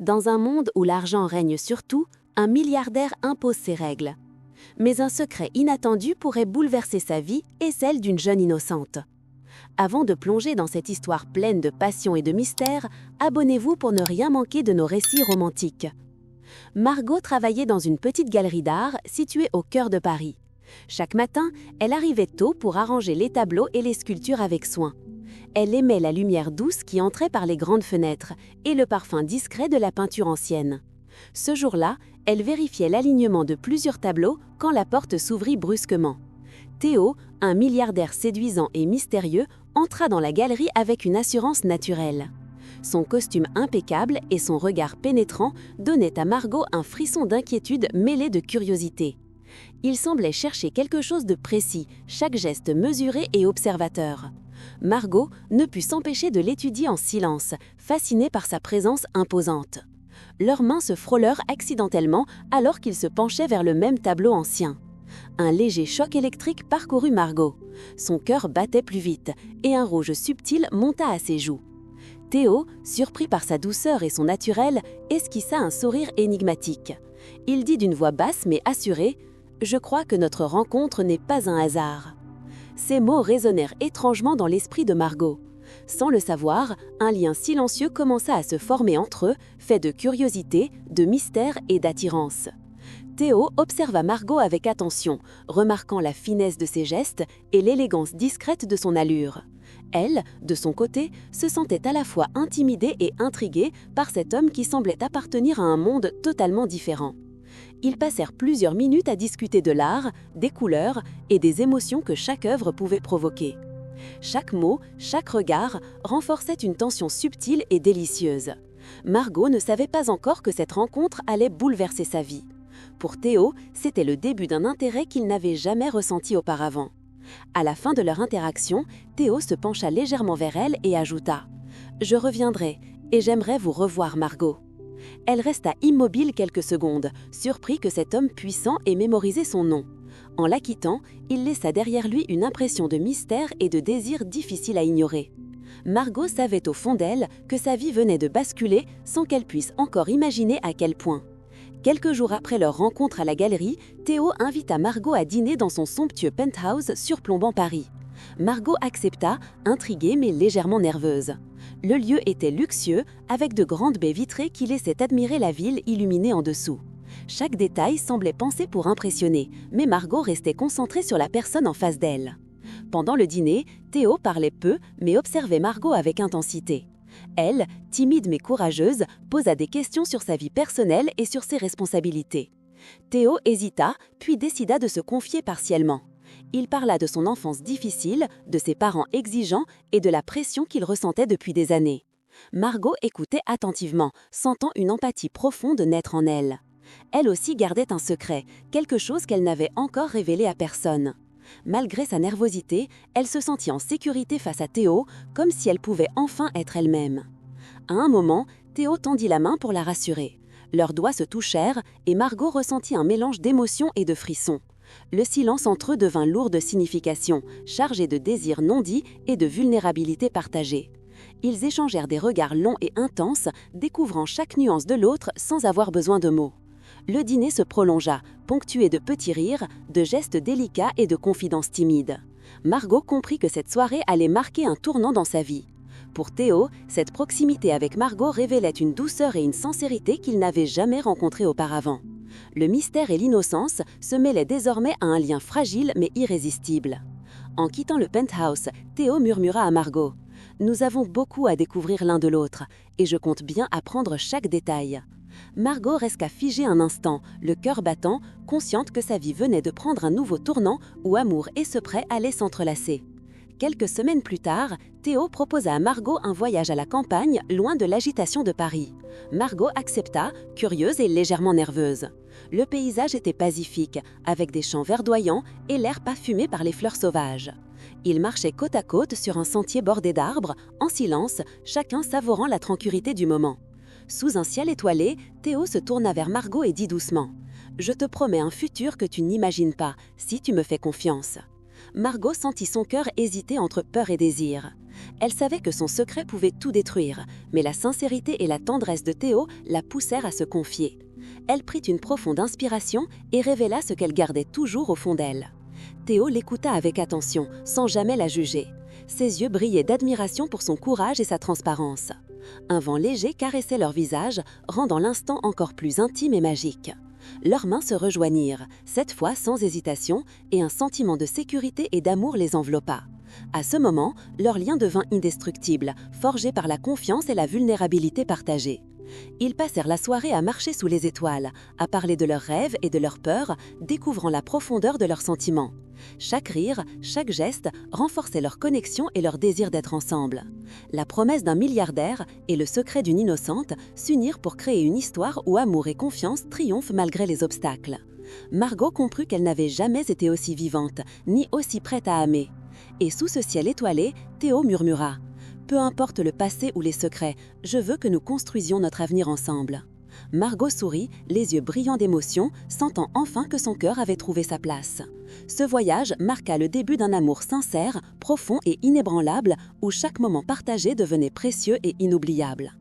Dans un monde où l'argent règne sur tout, un milliardaire impose ses règles. Mais un secret inattendu pourrait bouleverser sa vie et celle d'une jeune innocente. Avant de plonger dans cette histoire pleine de passion et de mystère, abonnez-vous pour ne rien manquer de nos récits romantiques. Margot travaillait dans une petite galerie d'art située au cœur de Paris. Chaque matin, elle arrivait tôt pour arranger les tableaux et les sculptures avec soin. Elle aimait la lumière douce qui entrait par les grandes fenêtres et le parfum discret de la peinture ancienne. Ce jour-là, elle vérifiait l'alignement de plusieurs tableaux quand la porte s'ouvrit brusquement. Théo, un milliardaire séduisant et mystérieux, entra dans la galerie avec une assurance naturelle. Son costume impeccable et son regard pénétrant donnaient à Margot un frisson d'inquiétude mêlé de curiosité. Il semblait chercher quelque chose de précis, chaque geste mesuré et observateur. Margot ne put s'empêcher de l'étudier en silence, fascinée par sa présence imposante. Leurs mains se frôlèrent accidentellement alors qu'ils se penchaient vers le même tableau ancien. Un léger choc électrique parcourut Margot. Son cœur battait plus vite et un rouge subtil monta à ses joues. Théo, surpris par sa douceur et son naturel, esquissa un sourire énigmatique. Il dit d'une voix basse mais assurée « Je crois que notre rencontre n'est pas un hasard ». Ces mots résonnèrent étrangement dans l'esprit de Margot. Sans le savoir, un lien silencieux commença à se former entre eux, fait de curiosité, de mystère et d'attirance. Théo observa Margot avec attention, remarquant la finesse de ses gestes et l'élégance discrète de son allure. Elle, de son côté, se sentait à la fois intimidée et intriguée par cet homme qui semblait appartenir à un monde totalement différent. Ils passèrent plusieurs minutes à discuter de l'art, des couleurs et des émotions que chaque œuvre pouvait provoquer. Chaque mot, chaque regard renforçait une tension subtile et délicieuse. Margot ne savait pas encore que cette rencontre allait bouleverser sa vie. Pour Théo, c'était le début d'un intérêt qu'il n'avait jamais ressenti auparavant. À la fin de leur interaction, Théo se pencha légèrement vers elle et ajouta « Je reviendrai et j'aimerais vous revoir, Margot ». Elle resta immobile quelques secondes, surpris que cet homme puissant ait mémorisé son nom. En la quittant, il laissa derrière lui une impression de mystère et de désir difficile à ignorer. Margot savait au fond d'elle que sa vie venait de basculer sans qu'elle puisse encore imaginer à quel point. Quelques jours après leur rencontre à la galerie, Théo invita Margot à dîner dans son somptueux penthouse surplombant Paris. Margot accepta, intriguée mais légèrement nerveuse. Le lieu était luxueux, avec de grandes baies vitrées qui laissaient admirer la ville illuminée en dessous. Chaque détail semblait pensé pour impressionner, mais Margot restait concentrée sur la personne en face d'elle. Pendant le dîner, Théo parlait peu, mais observait Margot avec intensité. Elle, timide mais courageuse, posa des questions sur sa vie personnelle et sur ses responsabilités. Théo hésita, puis décida de se confier partiellement. Il parla de son enfance difficile, de ses parents exigeants et de la pression qu'il ressentait depuis des années. Margot écoutait attentivement, sentant une empathie profonde naître en elle. Elle aussi gardait un secret, quelque chose qu'elle n'avait encore révélé à personne. Malgré sa nervosité, elle se sentit en sécurité face à Théo, comme si elle pouvait enfin être elle-même. À un moment, Théo tendit la main pour la rassurer. Leurs doigts se touchèrent et Margot ressentit un mélange d'émotions et de frissons. Le silence entre eux devint lourd de signification, chargé de désirs non dits et de vulnérabilité partagée. Ils échangèrent des regards longs et intenses, découvrant chaque nuance de l'autre sans avoir besoin de mots. Le dîner se prolongea, ponctué de petits rires, de gestes délicats et de confidences timides. Margot comprit que cette soirée allait marquer un tournant dans sa vie. Pour Théo, cette proximité avec Margot révélait une douceur et une sincérité qu'il n'avait jamais rencontrée auparavant. Le mystère et l'innocence se mêlaient désormais à un lien fragile mais irrésistible. En quittant le penthouse, Théo murmura à Margot « Nous avons beaucoup à découvrir l'un de l'autre, et je compte bien apprendre chaque détail. » Margot resta figée un instant, le cœur battant, consciente que sa vie venait de prendre un nouveau tournant où amour et secret allaient s'entrelacer. Quelques semaines plus tard, Théo proposa à Margot un voyage à la campagne, loin de l'agitation de Paris. Margot accepta, curieuse et légèrement nerveuse. Le paysage était pacifique, avec des champs verdoyants et l'air parfumé par les fleurs sauvages. Ils marchaient côte à côte sur un sentier bordé d'arbres, en silence, chacun savourant la tranquillité du moment. Sous un ciel étoilé, Théo se tourna vers Margot et dit doucement « Je te promets un futur que tu n'imagines pas, si tu me fais confiance. » Margot sentit son cœur hésiter entre peur et désir. Elle savait que son secret pouvait tout détruire, mais la sincérité et la tendresse de Théo la poussèrent à se confier. Elle prit une profonde inspiration et révéla ce qu'elle gardait toujours au fond d'elle. Théo l'écouta avec attention, sans jamais la juger. Ses yeux brillaient d'admiration pour son courage et sa transparence. Un vent léger caressait leur visage, rendant l'instant encore plus intime et magique. Leurs mains se rejoignirent, cette fois sans hésitation, et un sentiment de sécurité et d'amour les enveloppa. À ce moment, leur lien devint indestructible, forgé par la confiance et la vulnérabilité partagée. Ils passèrent la soirée à marcher sous les étoiles, à parler de leurs rêves et de leurs peurs, découvrant la profondeur de leurs sentiments. Chaque rire, chaque geste renforçait leur connexion et leur désir d'être ensemble. La promesse d'un milliardaire et le secret d'une innocente s'unirent pour créer une histoire où amour et confiance triomphent malgré les obstacles. Margot comprit qu'elle n'avait jamais été aussi vivante, ni aussi prête à aimer. Et sous ce ciel étoilé, Théo murmura « Peu importe le passé ou les secrets, je veux que nous construisions notre avenir ensemble. » Margot sourit, les yeux brillants d'émotion, sentant enfin que son cœur avait trouvé sa place. Ce voyage marqua le début d'un amour sincère, profond et inébranlable, où chaque moment partagé devenait précieux et inoubliable.